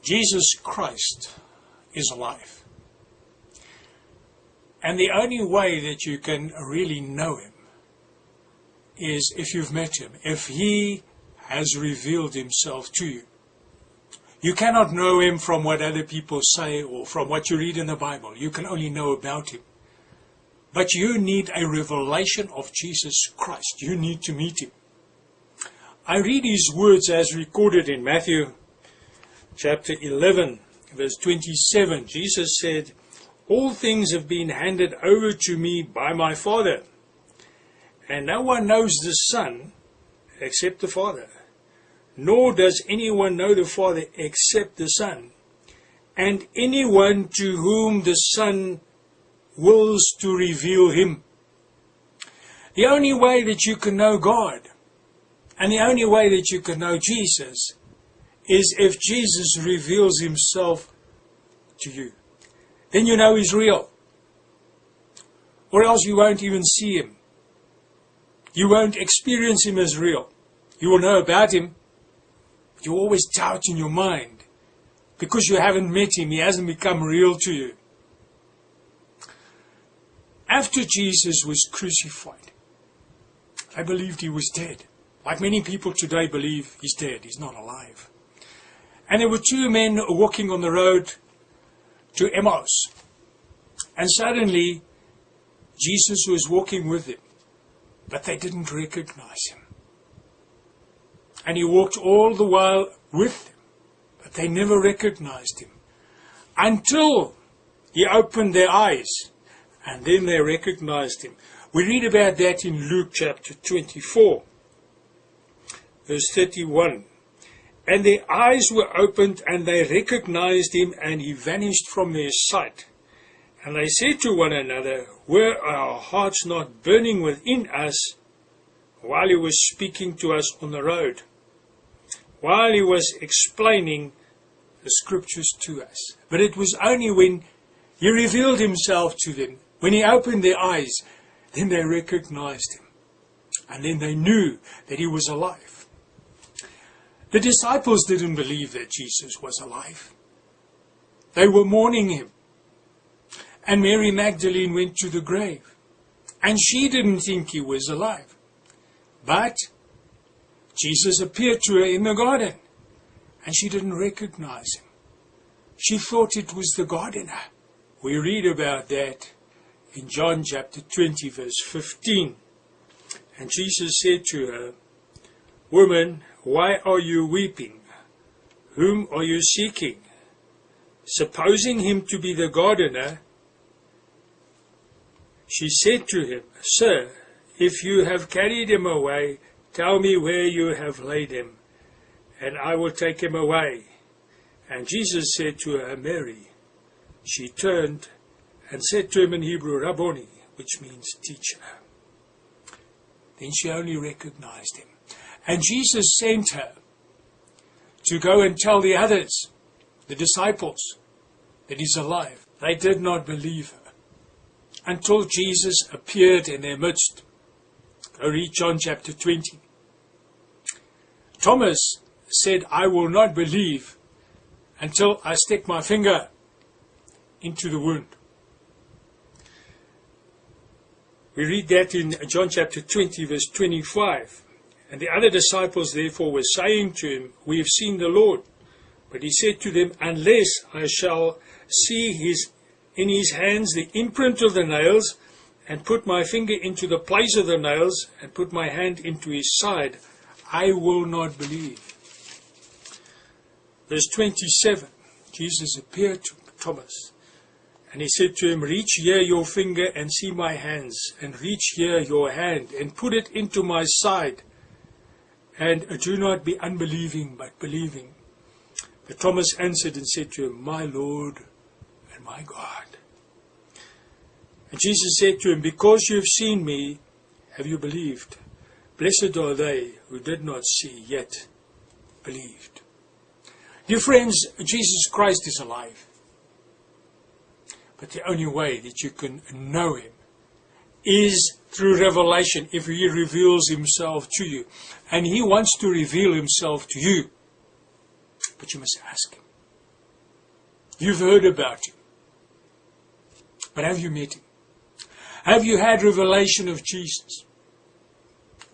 Jesus Christ is alive. And the only way that you can really know him is if you've met him, if he has revealed himself to you. You cannot know him from what other people say or from what you read in the Bible. You can only know about him. But you need a revelation of Jesus Christ. You need to meet him. I read his words as recorded in Matthew chapter 11, verse 27. Jesus said, "All things have been handed over to me by my Father, and no one knows the Son except the Father, nor does anyone know the Father except the Son, and anyone to whom the Son wills to reveal him." The only way that you can know God, and the only way that you can know Jesus, is if Jesus reveals himself to you. Then you know he's real. Or else you won't even see him. You won't experience him as real. You will know about him, but you always doubt in your mind because you haven't met him. He hasn't become real to you. After Jesus was crucified, I believed he was dead. Like many people today believe he's dead, he's not alive. And there were two men walking on the road to Emmaus. And suddenly, Jesus was walking with them, but they didn't recognize him. And he walked all the while with them, but they never recognized him. Until he opened their eyes, and then they recognized him. We read about that in Luke chapter 24, verse 31. "And their eyes were opened, and they recognized him, and he vanished from their sight. And they said to one another, 'Were our hearts not burning within us while he was speaking to us on the road?'" While he was explaining the scriptures to us. But it was only when he revealed himself to them, when he opened their eyes, then they recognized him. And then they knew that he was alive. The disciples didn't believe that Jesus was alive. They were mourning him. And Mary Magdalene went to the grave. And she didn't think he was alive. But Jesus appeared to her in the garden. And she didn't recognize him. She thought it was the gardener. We read about that in John chapter 20, verse 15. And Jesus said to her, "Woman, why are you weeping? Whom are you seeking?" Supposing him to be the gardener, she said to him, "Sir, if you have carried him away, tell me where you have laid him, and I will take him away." And Jesus said to her, "Mary." She turned and said to him in Hebrew, "Rabboni," which means teacher. Then she only recognized him. And Jesus sent her to go and tell the others, the disciples, that he's alive. They did not believe her until Jesus appeared in their midst. Go read John chapter 20. Thomas said, "I will not believe until I stick my finger into the wound." We read that in John chapter 20, verse 25. And the other disciples therefore were saying to him, "We have seen the Lord." But he said to them, "Unless I shall see in his hands the imprint of the nails, and put my finger into the place of the nails, and put my hand into his side, I will not believe." Verse 27, Jesus appeared to Thomas. And he said to him, "Reach here your finger and see my hands, and reach here your hand and put it into my side. And do not be unbelieving, but believing." But Thomas answered and said to him, "My Lord and my God." And Jesus said to him, "Because you have seen me, have you believed? Blessed are they who did not see, yet believed." Dear friends, Jesus Christ is alive. But the only way that you can know him is through revelation, if he reveals himself to you. And he wants to reveal himself to you. But you must ask him. You've heard about him. But have you met him? Have you had revelation of Jesus?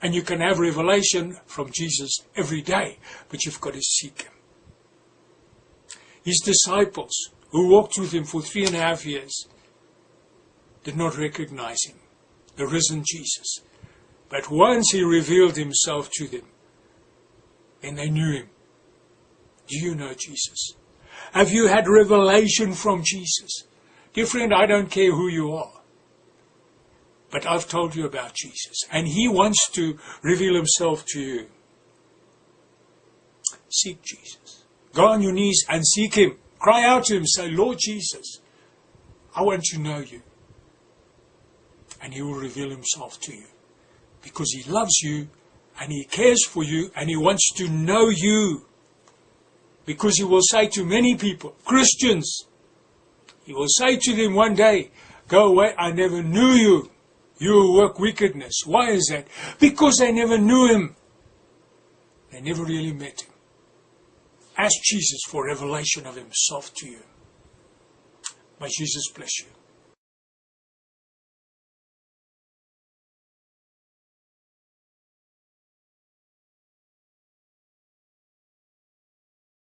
And you can have revelation from Jesus every day, but you've got to seek him. His disciples, who walked with him for 3.5 years, did not recognize him, the risen Jesus. But once he revealed himself to them, then they knew him. Do you know Jesus? Have you had revelation from Jesus? Dear friend, I don't care who you are. But I've told you about Jesus. And he wants to reveal himself to you. Seek Jesus. Go on your knees and seek him. Cry out to him. Say, Lord Jesus, I want to know you. And he will reveal himself to you. Because he loves you and he cares for you and he wants to know you. Because he will say to many people, Christians, he will say to them one day, go away, I never knew you. You work wickedness. Why is that? Because they never knew him. They never really met him. Ask Jesus for revelation of himself to you. May Jesus bless you.